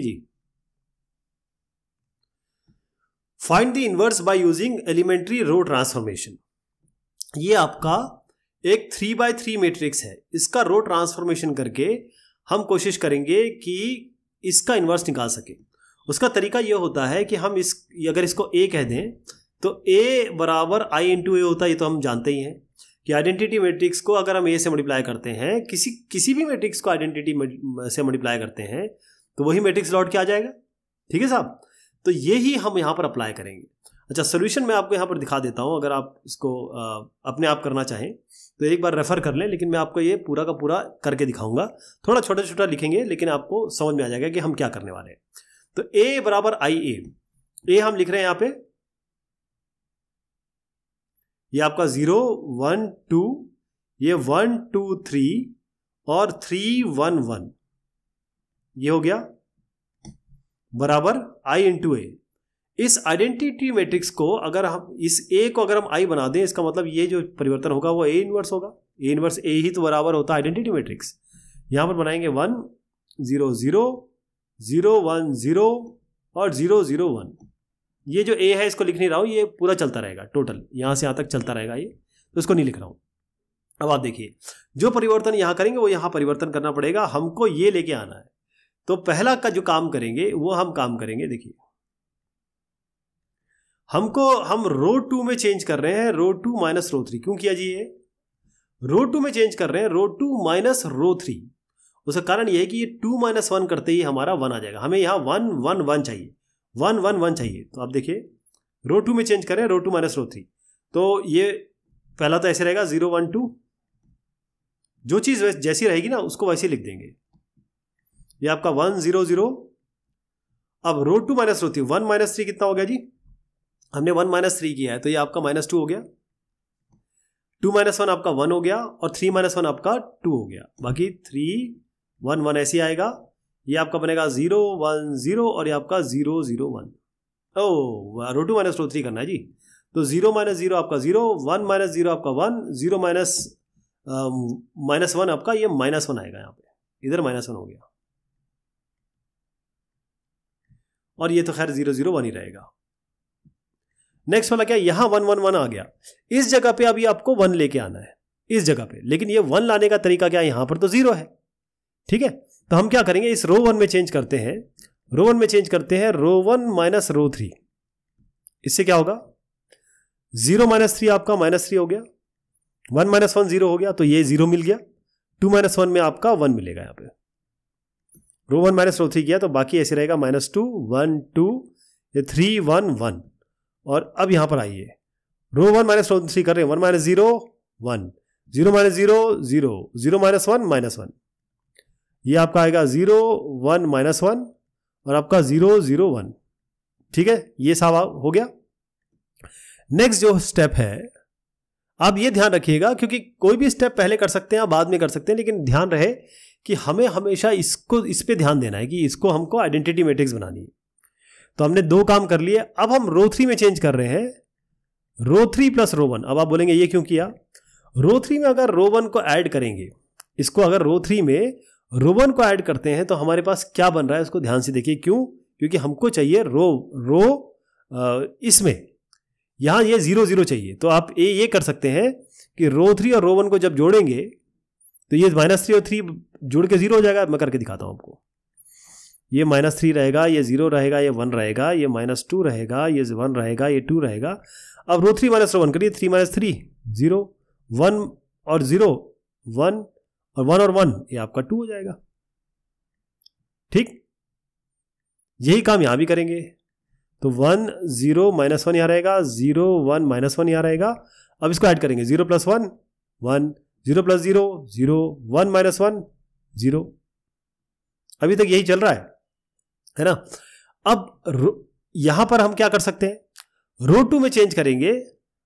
Ji, find the inverse by using elementary row transformation. ये आपका एक 3x3 मैट्रिक्स है, इसका रो ट्रांसफॉर्मेशन करके हम कोशिश करेंगे कि इसका इनवर्स निकाल सके। उसका तरीका ये होता है कि हम अगर इसको A कह दें तो A बराबर I इंटू ए होता है। ये तो हम जानते ही हैं कि आइडेंटिटी मैट्रिक्स को अगर हम A से मल्टीप्लाई करते हैं, किसी भी मैट्रिक्स को आइडेंटिटी से मल्टीप्लाई करते हैं तो वही मैट्रिक्स लौट के आ जाएगा। ठीक है साहब, तो ये ही हम यहाँ पर अप्लाई करेंगे। अच्छा, सोल्यूशन मैं आपको यहाँ पर दिखा देता हूँ, अगर आप इसको अपने आप करना चाहें तो एक बार रेफर कर लें, लेकिन मैं आपको ये पूरा का पूरा करके दिखाऊंगा। थोड़ा छोटा छोटा लिखेंगे लेकिन आपको समझ में आ जाएगा कि हम क्या करने वाले हैं। तो A बराबर आई ए हम लिख रहे हैं यहाँ पे, ये आपका 0 1 2, ये 1 2 3 और 3 1 1, ये हो गया बराबर I इंटू ए। इस आइडेंटिटी मैट्रिक्स को अगर हम इस A को अगर हम I बना दें, इसका मतलब ये जो परिवर्तन होगा वो A इनवर्स होगा। A इनवर्स A ही तो बराबर होता है आइडेंटिटी मैट्रिक्स। यहां पर बनाएंगे 1 0 0 0 1 0 और 0 0 1। ये जो A है इसको लिख नहीं रहा हूं, ये पूरा चलता रहेगा, टोटल यहां से यहां तक चलता रहेगा ये, तो इसको नहीं लिख रहा हूं। अब आप देखिए, जो परिवर्तन यहां करेंगे वो यहां परिवर्तन करना पड़ेगा, हमको ये लेके आना है। तो पहला का जो काम करेंगे वो हम काम करेंगे, देखिए हम रो 2 में चेंज कर रहे हैं, रो 2 माइनस रो 3। क्यों किया जी? ये रो 2 में चेंज कर रहे हैं, रो 2 माइनस रो 3। उसका कारण यह है कि ये 2 माइनस 1 करते ही हमारा 1 आ जाएगा। हमें यहाँ 1 1 1 चाहिए, 1 1 1 चाहिए। तो आप देखिए रो 2 में चेंज करें, रो 2 माइनस रो 3, तो ये पहला तो ऐसे रहेगा 0 1 2। जो चीज़ जैसी रहेगी ना उसको वैसे लिख देंगे। ये आपका 1 0 0। अब रो 2 माइनस रो 3, 1 माइनस 3 कितना हो गया जी? हमने 1 माइनस 3 किया है तो ये आपका माइनस 2 हो गया। 2 माइनस 1 आपका 1 हो गया और 3 माइनस 1 आपका 2 हो गया। बाकी 3 1 1 ऐसे आएगा। ये आपका बनेगा 0 1 0 और ये आपका 0 0 1। ओह, रो 2 माइनस रो 3 करना है जी। तो 0 माइनस 0 आपका 0, 1 माइनस 0 आपका 1, 0 माइनस 1 आपका ये माइनस 1 आएगा। यहाँ पे इधर माइनस 1 हो गया और ये तो खैर 0 0 1 ही रहेगा। नेक्स्ट वाला क्या? यहां 1 1 1 आ गया, इस जगह पे अभी आपको 1 लेके आना है इस जगह पे, लेकिन ये 1 लाने का तरीका क्या है? यहां पर तो 0 है। ठीक है, तो हम क्या करेंगे, इस रो 1 में चेंज करते हैं, रो 1 में चेंज करते हैं, रो 1 माइनस रो 3। इससे क्या होगा? 0 माइनस 3 आपका माइनस 3 हो गया, 1 माइनस 1 0 हो गया, तो ये 0 मिल गया। 2 माइनस 1 में आपका 1 मिलेगा। यहाँ पे रो 1 माइनस रो 3 किया तो बाकी ऐसे रहेगा माइनस 2 1 2, ये 3 1 1। और अब यहां पर आइए, रो 1 माइनस रो 3 कर रहे हैं, 1 माइनस 0 1, 0 माइनस 0 0, 0 माइनस 1 माइनस 1। ये आपका आएगा 0 1 माइनस 1 और आपका 0 0 1। ठीक है, ये सब हो गया। नेक्स्ट जो स्टेप है, आप ये ध्यान रखिएगा, क्योंकि कोई भी स्टेप पहले कर सकते हैं या बाद में कर सकते हैं, लेकिन ध्यान रहे कि हमें हमेशा इस पे ध्यान देना है कि इसको हमको आइडेंटिटी मैट्रिक्स बनानी है। तो हमने 2 काम कर लिए। अब हम रो 3 में चेंज कर रहे हैं, रो 3 प्लस रो 1। अब आप बोलेंगे ये क्यों किया? रो 3 में अगर रो 1 को ऐड करेंगे, इसको अगर रो 3 में रो 1 को ऐड करते हैं तो हमारे पास क्या बन रहा है, इसको ध्यान से देखिए। क्यों? क्योंकि हमको चाहिए इसमें यहां ये 0 0 चाहिए। तो आप ये कर सकते हैं कि रो 3 और रो 1 को जब जोड़ेंगे तो ये माइनस 3 और 3 जुड़ के 0 हो जाएगा। मैं करके दिखाता हूं आपको। ये माइनस 3 रहेगा, ये 0 रहेगा, ये 1 रहेगा, ये माइनस 2 रहेगा, ये 1 रहेगा, ये 2 रहेगा। अब रो 3 माइनस रो 1 करिए, 3 माइनस 3 0, 1 और 0 1 और 1 और 1, ये आपका 2 हो जाएगा। ठीक, यही काम यहां भी करेंगे। तो 1 0 माइनस 1 यहां रहेगा, 0 1 माइनस 1 यहां रहेगा। अब इसको ऐड करेंगे, 0 प्लस 1 1, 0 प्लस 0 0, 1 माइनस 1 0। अभी तक यही चल रहा है ना। अब यहां पर हम क्या कर सकते हैं, रो 2 में चेंज करेंगे।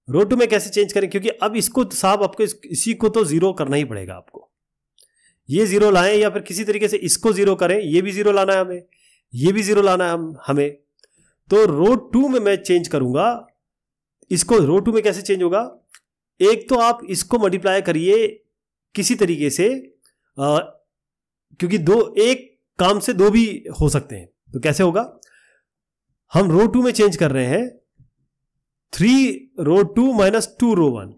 रो 2 में कैसे चेंज करें, क्योंकि अब इसको साहब आपको इसी को तो 0 करना ही पड़ेगा आपको। ये 0 लाएं या फिर किसी तरीके से इसको 0 करें, ये भी 0 लाना है हमें, ये भी 0 लाना है हमें। तो रो 2 में मैं चेंज करूंगा इसको। रो 2 में कैसे चेंज होगा? एक तो आप इसको मल्टीप्लाई करिए किसी तरीके से, क्योंकि एक काम से 2 भी हो सकते हैं। तो कैसे होगा, हम रो 2 में चेंज कर रहे हैं 3 रो 2 माइनस 2 रो 1।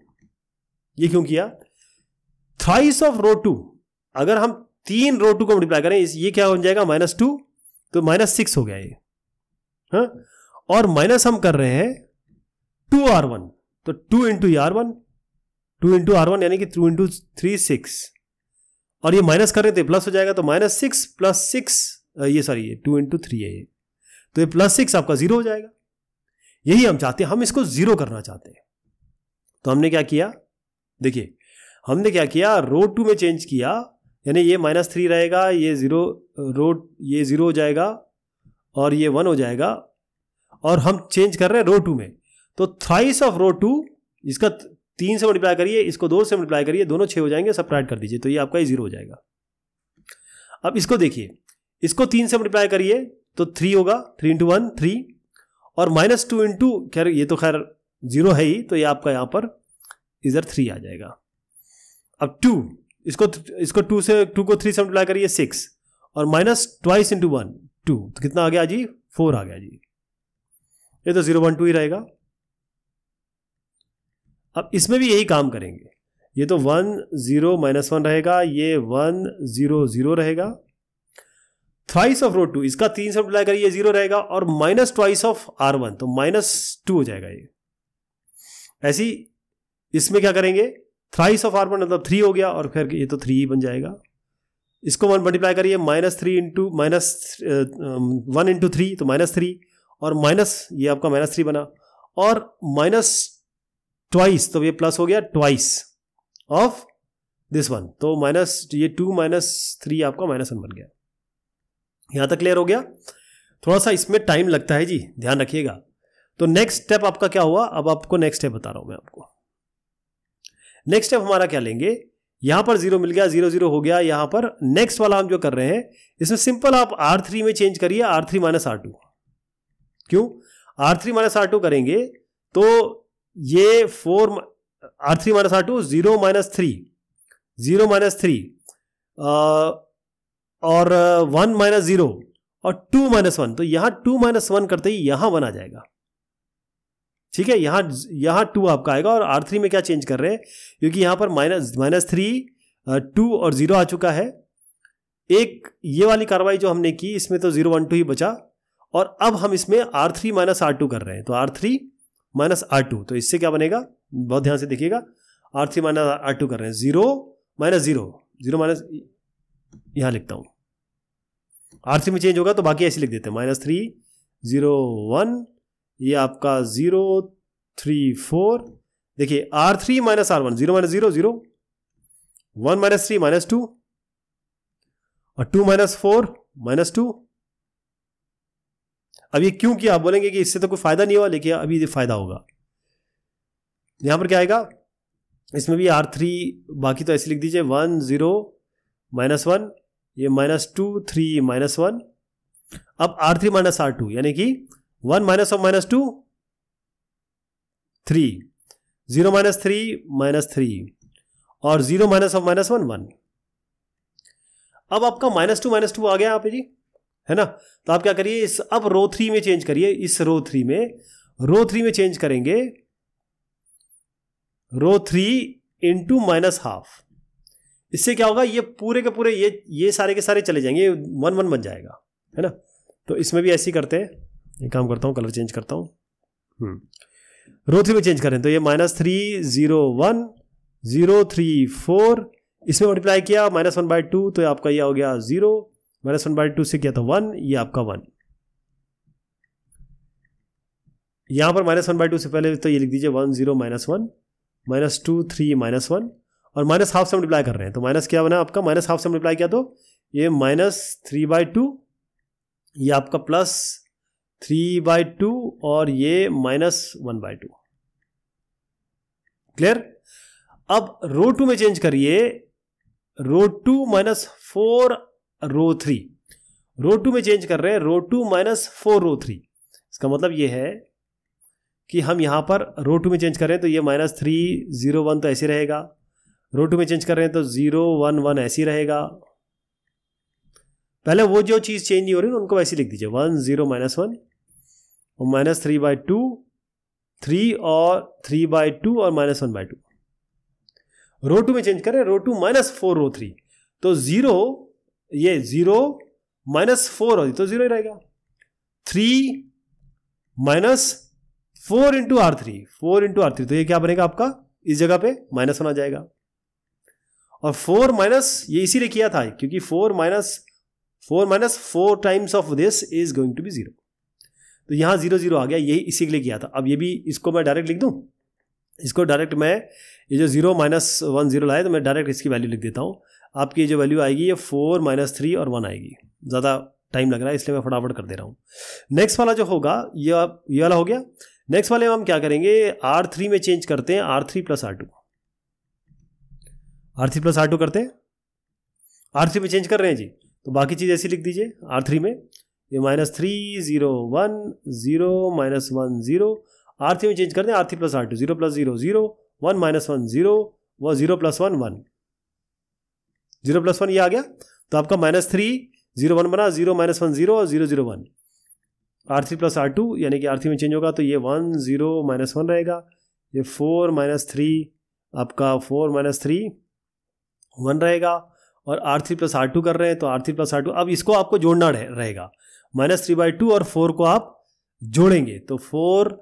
ये क्यों किया, थ्राइस ऑफ रो 2, अगर हम 3 रो 2 को मल्टीप्लाई करें ये क्या हो जाएगा -2, तो -6 हो गया ये। हाँ, और माइनस हम कर रहे हैं 2r1, तो 2 इंटू r1, 2 इंटू r1 यानी कि 2 इंटू 3 6, और ये माइनस कर रहे थे प्लस हो जाएगा, तो -6 प्लस 6, ये सॉरी ये 2 इंटू 3 है ये, तो ये +6 आपका 0 हो जाएगा। यही हम चाहते हैं, हम इसको 0 करना चाहते हैं। तो हमने क्या किया, देखिए हमने क्या किया, रो 2 में चेंज किया, यानी ये -3 रहेगा, ये 0 ये 0 हो जाएगा और ये 1 हो जाएगा, और हम चेंज कर रहे हैं रो 2 में, तो थ्राइस ऑफ रो 2, इसका 3 से मल्टीप्लाई करिए, इसको 2 से मल्टीप्लाई करिए, दोनों 6 हो जाएंगे, सबट्रैक्ट कर दीजिए, तो ये आपका 0 हो जाएगा। अब इसको देखिए, इसको 3 से मल्टीप्लाई करिए तो 3 होगा, 3 इंटू 1 3, और -2 इंटू, खैर ये तो खैर 0 है ही, तो ये आपका यहां पर इधर 3 आ जाएगा। अब 2, इसको 2 को 3 से मल्टीप्लाई करिए 6, और -2 इंटू 1 2, तो कितना आ गया जी, 4 आ गया जी। ये तो 0 1 2 ही रहेगा। अब इसमें भी यही काम करेंगे, ये तो 1 0 -1 रहेगा, ये 1 0 0 रहेगा, थ्राइस ऑफ रो 2, इसका 3 से मल्टीप्लाई करिए 0 रहेगा, और -2 ऑफ r1, तो -2 हो जाएगा ये। ऐसी इसमें क्या करेंगे, थ्राइस ऑफ r1 मतलब 3 हो गया, और फिर ये तो 3 ही बन जाएगा। इसको 1 मल्टीप्लाई करिए, -3 इंटू -1 इंटू 3, तो -3, और माइनस ये आपका -3 बना, और -2, तो ये प्लस हो गया 2 ऑफ दिस वन, तो ये 2 -3 आपका -1 बन गया। यहां तक क्लियर हो गया। थोड़ा सा इसमें टाइम लगता है जी, ध्यान रखिएगा। तो नेक्स्ट स्टेप आपका क्या हुआ, अब आपको नेक्स्ट स्टेप बता रहा हूं मैं आपको। नेक्स्ट स्टेप हमारा क्या लेंगे, यहां पर 0 मिल गया, 0 0 हो गया, यहां पर नेक्स्ट वाला हम जो कर रहे हैं, इसमें सिंपल आप R3 में चेंज करिए, R3 - R2। क्यों, R3 - R2 करेंगे तो ये 4 R3 - R2 0 - 3 0 - 3 और 1 - 0 और 2 - 1, तो यहां 2 - 1 करते ही यहां 1 आ जाएगा। ठीक है, यहां 2 आपका आएगा, और R3 में क्या चेंज कर रहे हैं, क्योंकि यहां पर -3 2 और 0 आ चुका है। एक ये वाली कार्रवाई जो हमने की, इसमें तो 0 1 2 ही बचा, और अब हम इसमें R3 - R2 कर रहे हैं, तो R3 - R2, तो इससे क्या बनेगा, बहुत ध्यान से देखिएगा, R3 - R2 कर रहे हैं, 0 - 0 0 यहां लिखता हूं, R3 में चेंज होगा तो बाकी ऐसे लिख देते हैं, -3 0 1, ये आपका 0 3 4, देखिए R3 - R1 0 - 0 0, 1 - 3 -2, और 2 - 4 -2। अब ये क्यों किया, आप बोलेंगे कि इससे तो कोई फायदा नहीं हुआ, लेकिन अभी ये फायदा होगा। यहां पर क्या आएगा, इसमें भी R3 बाकी तो ऐसे लिख दीजिए, 1 0 -1, ये -2 3 -1। अब R3 - R2 यानी कि 1 - of -2 3, 0 - 3 -3, और 0 of -1 1। अब आपका -2 आ गया यहाँ पे जी, है ना। तो आप क्या करिए, इस अब रो 3 में चेंज करिए, इस रो 3 में चेंज करेंगे, रो 3 इंटू -12। इससे क्या होगा, ये पूरे के पूरे ये सारे के सारे चले जाएंगे, 1 1 बन जाएगा, है ना। तो इसमें भी ऐसे ही करते हैं, एक काम करता हूं, कलर चेंज करता हूं, रो 3 में चेंज करें तो ये -3 0 1 0 3 4, इसमें मल्टीप्लाई किया -1/2, तो आपका ये हो गया 0, -1/2 से किया तो 1, ये आपका 1। यहां पर -1/2 से पहले तो ये लिख दीजिए 1 0 -1 -2 3 -1, और -12 से मल्टीप्लाई कर रहे हैं, तो माइनस क्या बना आपका, -12 से मल्टीप्लाई किया तो ये -3/2, ये आपका +3/2, और ये -1/2। क्लियर। अब रो 2 में चेंज करिए, रो 2 -4 रो 3, रो 2 में चेंज कर रहे हैं, रो 2 -4 रो 3। इसका मतलब ये है कि हम यहां पर रो 2 में चेंज कर रहे हैं, तो ये -3 0 1 तो ऐसे रहेगा, रो 2 में चेंज कर रहे हैं तो 0 1 1 ऐसे रहेगा, पहले वो जो चीज़ चेंज नहीं हो रही ना उनको वैसे लिख दीजिए, 1 0 -1 और -3/2, 3 और 3/2 और -1/2। रो 2 में चेंज करें, रो 2 -4 रो 3, तो 0 ये 0 -4 हो तो 0 ही रहेगा। 3 -4 इंटू R3, 4 इंटू R3, तो ये क्या बनेगा आपका, इस जगह पे -1 आ जाएगा। और 4 माइनस ये इसीलिए किया था क्योंकि 4 minus 4 times of this is going to be 0, तो यहां 0 0 आ गया, यही इसी के लिए किया था। अब ये भी इसको मैं डायरेक्ट लिख दूं, इसको डायरेक्ट मैं ये जो 0 -1 0 लाए तो मैं डायरेक्ट इसकी वैल्यू लिख देता हूं। आपकी जो वैल्यू आएगी ये 4 -3 और 1 आएगी। ज़्यादा टाइम लग रहा है इसलिए मैं फटाफट कर दे रहा हूँ। नेक्स्ट वाला जो होगा ये वाला हो गया। नेक्स्ट वाले हम क्या करेंगे, R3 में चेंज करते हैं, R3 + R2, R3 + R2 करते हैं। R3 में चेंज कर रहे हैं जी, तो बाकी चीज़ ऐसी लिख दीजिए। R3 में ये -3 0 1 0 -1 0, R3 में चेंज करते हैं, R3 + R2, 0 + 0 0 1 -1 0 व 0 + 1 1, 0 + 1 ये आ गया, तो आपका -3 0 1 बना, 0 -1 0 और 0 0 1। R3 + R2 यानी कि R3 में चेंज होगा तो ये 1 0 -1 रहेगा, ये 4 -3 आपका 4 -3 1 रहेगा। और R3 + R2 कर रहे हैं तो R3 + R2, अब इसको आपको जोड़ना रहेगा, -3/2 और 4 को आप जोड़ेंगे तो 4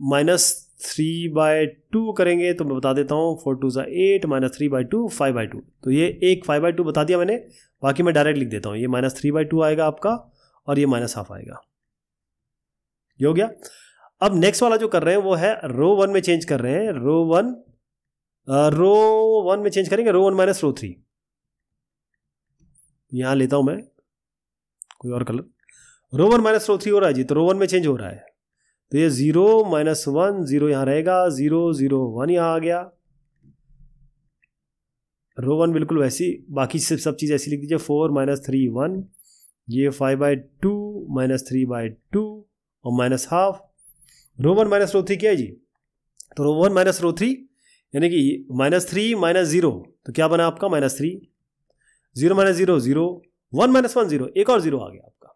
-3/2 करेंगे, तो मैं बता देता हूँ 4 2 8 -3/2 5/2, तो ये एक 5/2 बता दिया मैंने, बाकी मैं डायरेक्ट लिख देता हूँ, ये -3/2 आएगा आपका और ये -1/2 आएगा। ये हो गया। अब नेक्स्ट वाला जो कर रहे हैं वो है रो 1 में चेंज कर रहे हैं, रो 1 में चेंज करेंगे, रो 1 - रो 3। यहां लेता हूं मैं कोई और कलर, रो 1 - रो 3 हो रहा है जी, तो रो 1 में चेंज हो रहा है, तो ये 0 -1 0 यहां रहेगा, 0 0 1 यहां आ गया। रो 1 बिल्कुल वैसी, बाकी सब चीज़ ऐसी लिख दीजिए, 4 -3 1, ये 5/2 -3/2 और -1/2। रो 1 - रो 3 क्या है जी, तो रो 1 - रो 3 यानी कि -3 -0, तो क्या बना आपका -3, 0 - 0 0 1 - 1 0, एक और 0 आ गया आपका।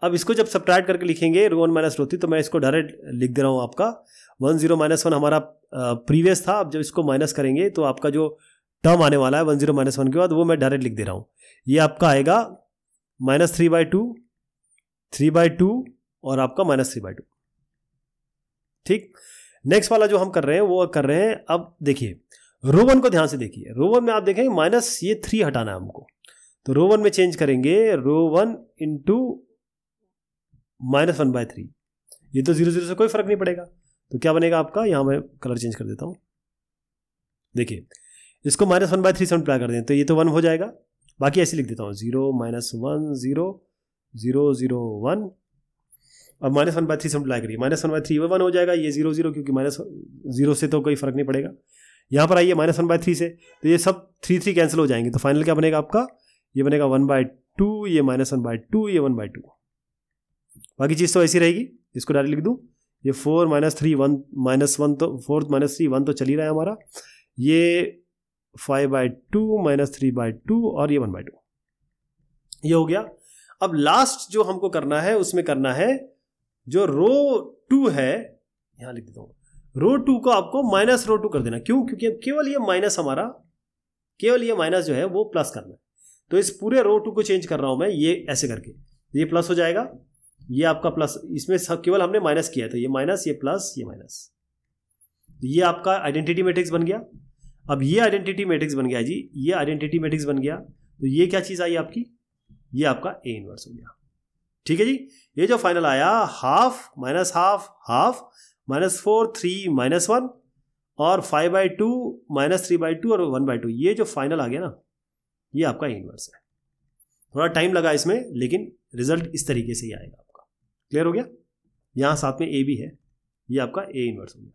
अब इसको जब सब्ट्रैक्ट करके लिखेंगे रो 1 - रो 3, तो मैं इसको डायरेक्ट लिख दे रहा हूँ आपका 1 0 -1 हमारा प्रीवियस था। अब जब इसको माइनस करेंगे तो आपका जो टर्म आने वाला है 1 0 -1 के बाद वो मैं डायरेक्ट लिख दे रहा हूँ, ये आपका आएगा -3/2 3/2 और आपका -3/2। ठीक, नेक्स्ट वाला जो हम कर रहे हैं वो कर रहे हैं, अब देखिए रो 1 को ध्यान से देखिए, रो 1 में आप देखेंगे माइनस ये 3 हटाना है हमको, तो रो 1 में चेंज करेंगे, रो 1 इंटू -1/3, ये तो 0 0 से कोई फर्क नहीं पड़ेगा, तो क्या बनेगा आपका, यहां मैं कलर चेंज कर देता हूं, देखिए इसको -1/3 से मल्टीप्लाई कर दें तो ये तो 1 हो जाएगा, बाकी ऐसे लिख देता हूं 0 -1 0 0 0 1, अब -1/3 से मल्टीप्लाई करिए, -1/3 ये 1 हो जाएगा, ये 0 0 क्योंकि -0 से तो कोई फर्क नहीं पड़ेगा। यहाँ पर आइए -1/3 से, तो ये सब 3 3 कैंसिल हो जाएंगे, तो फाइनल क्या बनेगा आपका, ये बनेगा 1/2, ये -1/2, ये 1/2, बाकी चीज़ तो ऐसी रहेगी। इसको डायरेक्ट लिख दूँ, ये 4 -3 1 -1, तो 4 -3 1 तो चल ही रहा है हमारा, ये 5/2 -3/2 और ये 1/2, ये हो गया। अब लास्ट जो हमको करना है उसमें करना है जो रो 2 है, यहां लिख देता हूं, रो 2 को आपको -रो 2 कर देना, क्यों, क्योंकि अब केवल ये माइनस हमारा, केवल ये माइनस जो है वो प्लस करना है, तो इस पूरे रो 2 को चेंज कर रहा हूं मैं, ये ऐसे करके ये प्लस हो जाएगा, ये आपका प्लस, इसमें केवल हमने माइनस किया है, तो ये माइनस, ये प्लस, ये माइनस, ये आपका आइडेंटिटी मैट्रिक्स बन गया। अब ये आइडेंटिटी मैट्रिक्स बन गया जी, ये आइडेंटिटी मैट्रिक्स बन गया, तो ये क्या चीज आई आपकी, ये आपका A इनवर्स हो गया। ठीक है जी, ये जो फाइनल आया हाफ -हाफ हाफ -4 3 -1 और 5/2 -3/2 और 1/2, ये जो फाइनल आ गया ना, ये आपका A इनवर्स है। थोड़ा टाइम लगा इसमें, लेकिन रिजल्ट इस तरीके से ही आएगा आपका। क्लियर हो गया, यहां साथ में A भी है, ये आपका A इनवर्स हो गया।